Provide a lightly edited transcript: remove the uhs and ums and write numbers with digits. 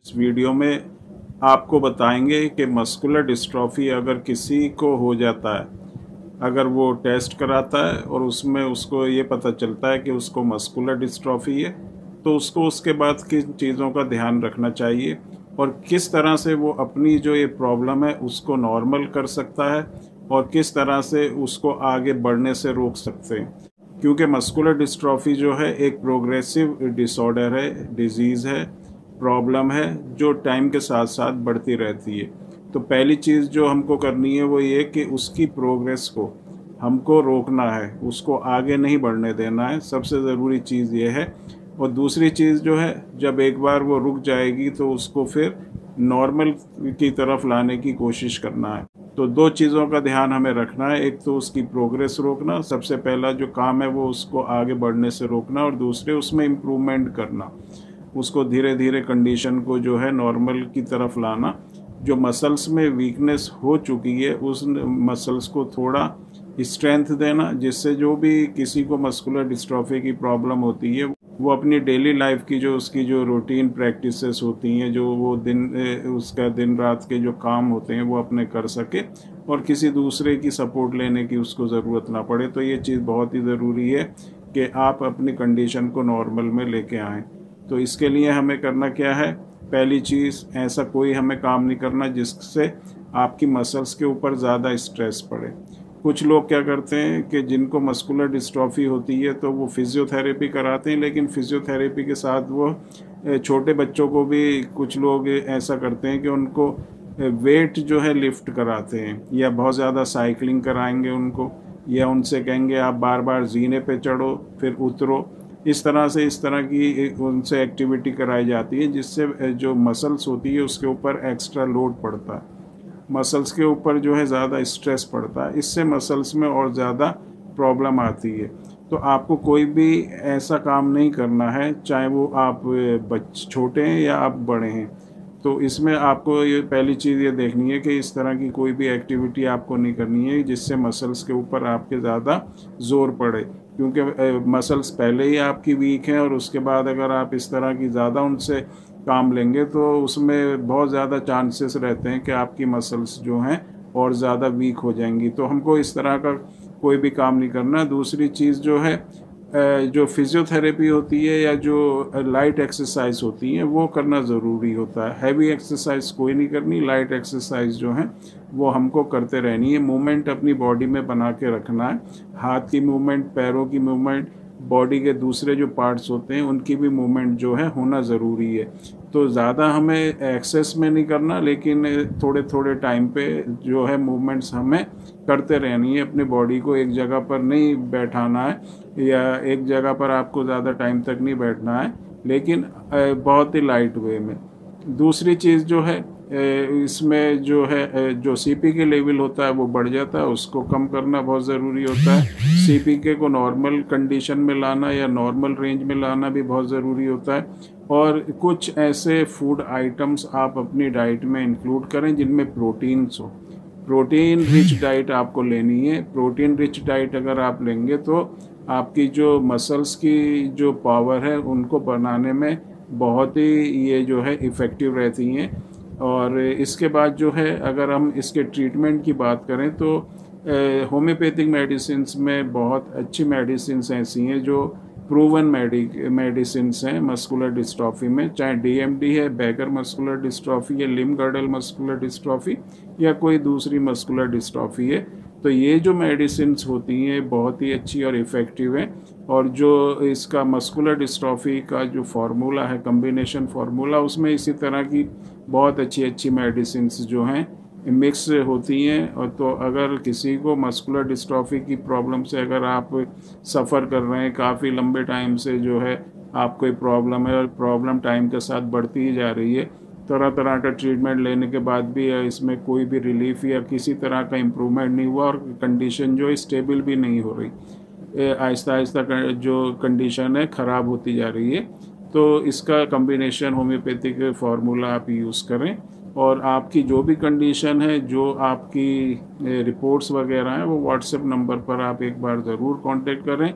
इस वीडियो में आपको बताएंगे कि मस्कुलर डिस्ट्रॉफी अगर किसी को हो जाता है, अगर वो टेस्ट कराता है और उसमें उसको ये पता चलता है कि उसको मस्कुलर डिस्ट्रॉफी है, तो उसको उसके बाद किन चीज़ों का ध्यान रखना चाहिए और किस तरह से वो अपनी जो ये प्रॉब्लम है उसको नॉर्मल कर सकता है और किस तरह से उसको आगे बढ़ने से रोक सकते हैं। क्योंकि मस्कुलर डिस्ट्रॉफी जो है एक प्रोग्रेसिव डिसऑर्डर है, डिजीज़ है, प्रॉब्लम है जो टाइम के साथ साथ बढ़ती रहती है। तो पहली चीज़ जो हमको करनी है वो ये कि उसकी प्रोग्रेस को हमको रोकना है, उसको आगे नहीं बढ़ने देना है, सबसे ज़रूरी चीज़ ये है। और दूसरी चीज़ जो है, जब एक बार वो रुक जाएगी तो उसको फिर नॉर्मल की तरफ लाने की कोशिश करना है। तो दो चीज़ों का ध्यान हमें रखना है, एक तो उसकी प्रोग्रेस रोकना, सबसे पहला जो काम है वो उसको आगे बढ़ने से रोकना, और दूसरे उसमें इम्प्रूवमेंट करना, उसको धीरे धीरे कंडीशन को जो है नॉर्मल की तरफ लाना। जो मसल्स में वीकनेस हो चुकी है उस मसल्स को थोड़ा स्ट्रेंथ देना, जिससे जो भी किसी को मस्कुलर डिस्ट्रॉफी की प्रॉब्लम होती है वो अपनी डेली लाइफ की जो उसकी जो रूटीन प्रैक्टिसेस होती हैं, जो वो उसका दिन रात के जो काम होते हैं वो अपने कर सके और किसी दूसरे की सपोर्ट लेने की उसको ज़रूरत ना पड़े। तो ये चीज़ बहुत ही ज़रूरी है कि आप अपनी कंडीशन को नॉर्मल में लेके आएँ। तो इसके लिए हमें करना क्या है, पहली चीज़, ऐसा कोई हमें काम नहीं करना जिससे आपकी मसल्स के ऊपर ज़्यादा स्ट्रेस पड़े। कुछ लोग क्या करते हैं कि जिनको मस्कुलर डिस्ट्रॉफी होती है तो वो फिज़ियोथेरेपी कराते हैं, लेकिन फिज़ियोथेरेपी के साथ वो छोटे बच्चों को भी कुछ लोग ऐसा करते हैं कि उनको वेट जो है लिफ्ट कराते हैं, या बहुत ज़्यादा साइकिलिंग कराएंगे उनको, या उनसे कहेंगे आप बार बार जीने पे चढ़ो फिर उतरो। इस तरह की उनसे एक्टिविटी कराई जाती है जिससे जो मसल्स होती है उसके ऊपर एक्स्ट्रा लोड पड़ता है, मसल्स के ऊपर जो है ज़्यादा स्ट्रेस पड़ता है, इससे मसल्स में और ज़्यादा प्रॉब्लम आती है। तो आपको कोई भी ऐसा काम नहीं करना है, चाहे वो आप छोटे हैं या आप बड़े हैं। तो इसमें आपको ये पहली चीज़ ये देखनी है कि इस तरह की कोई भी एक्टिविटी आपको नहीं करनी है जिससे मसल्स के ऊपर आपके ज़्यादा ज़ोर पड़े, क्योंकि मसल्स पहले ही आपकी वीक हैं और उसके बाद अगर आप इस तरह की ज़्यादा उनसे काम लेंगे तो उसमें बहुत ज़्यादा चांसेस रहते हैं कि आपकी मसल्स जो हैं और ज़्यादा वीक हो जाएंगी। तो हमको इस तरह का कोई भी काम नहीं करना। दूसरी चीज़ जो है, जो फिज़ियोथेरेपी होती है या जो लाइट एक्सरसाइज होती हैं वो करना ज़रूरी होता है। हैवी एक्सरसाइज कोई नहीं करनी, लाइट एक्सरसाइज जो है वो हमको करते रहनी है। मूवमेंट अपनी बॉडी में बना के रखना है, हाथ की मूवमेंट, पैरों की मूवमेंट, बॉडी के दूसरे जो पार्ट्स होते हैं उनकी भी मूवमेंट जो है होना ज़रूरी है। तो ज़्यादा हमें एक्सेस में नहीं करना, लेकिन थोड़े थोड़े टाइम पे जो है मूवमेंट्स हमें करते रहनी है। अपनी बॉडी को एक जगह पर नहीं बैठाना है, या एक जगह पर आपको ज़्यादा टाइम तक नहीं बैठना है, लेकिन बहुत ही लाइट वे में। दूसरी चीज़ जो है, इसमें जो है जो सीपीके लेवल होता है वो बढ़ जाता है, उसको कम करना बहुत ज़रूरी होता है। सीपीके को नॉर्मल कंडीशन में लाना या नॉर्मल रेंज में लाना भी बहुत ज़रूरी होता है। और कुछ ऐसे फूड आइटम्स आप अपनी डाइट में इंक्लूड करें जिनमें प्रोटीन्स हो। प्रोटीन रिच डाइट आपको लेनी है। प्रोटीन रिच डाइट अगर आप लेंगे तो आपकी जो मसल्स की जो पावर है उनको बनाने में बहुत ही ये जो है इफ़ेक्टिव रहती हैं। और इसके बाद जो है, अगर हम इसके ट्रीटमेंट की बात करें तो होम्योपैथिक मेडिसिन्स में बहुत अच्छी मेडिसिन्स ऐसी हैं जो प्रूवन मेडिसिन्स हैं मस्कुलर डिस्ट्रॉफी में, चाहे डीएमडी है, बैगर मस्कुलर डिस्ट्रॉफी है, लिम गर्डल मस्कुलर डिस्ट्रॉफी या कोई दूसरी मस्कुलर डिस्ट्रॉफी है। तो ये जो मेडिसिन्स होती हैं बहुत ही अच्छी और इफ़ेक्टिव हैं। और जो इसका मस्कुलर डिस्ट्रॉफी का जो फार्मूला है, कम्बिनेशन फार्मूला, उसमें इसी तरह की बहुत अच्छी अच्छी मेडिसिन्स जो हैं मिक्स होती हैं। और तो अगर किसी को मस्कुलर डिस्ट्रॉफी की प्रॉब्लम से अगर आप सफ़र कर रहे हैं, काफ़ी लंबे टाइम से जो है आपको कोई प्रॉब्लम है और प्रॉब्लम टाइम के साथ बढ़ती ही जा रही है, तरह तरह का ट्रीटमेंट लेने के बाद भी इसमें कोई भी रिलीफ या किसी तरह का इम्प्रूवमेंट नहीं हुआ और कंडीशन जो स्टेबल भी नहीं हो रही, आहिस्ता आहिस्ता जो कंडीशन है ख़राब होती जा रही है, तो इसका कम्बिनेशन होम्योपैथिक फार्मूला आप यूज़ करें। और आपकी जो भी कंडीशन है, जो आपकी रिपोर्ट्स वगैरह हैं, वो व्हाट्सएप नंबर पर आप एक बार ज़रूर कांटेक्ट करें।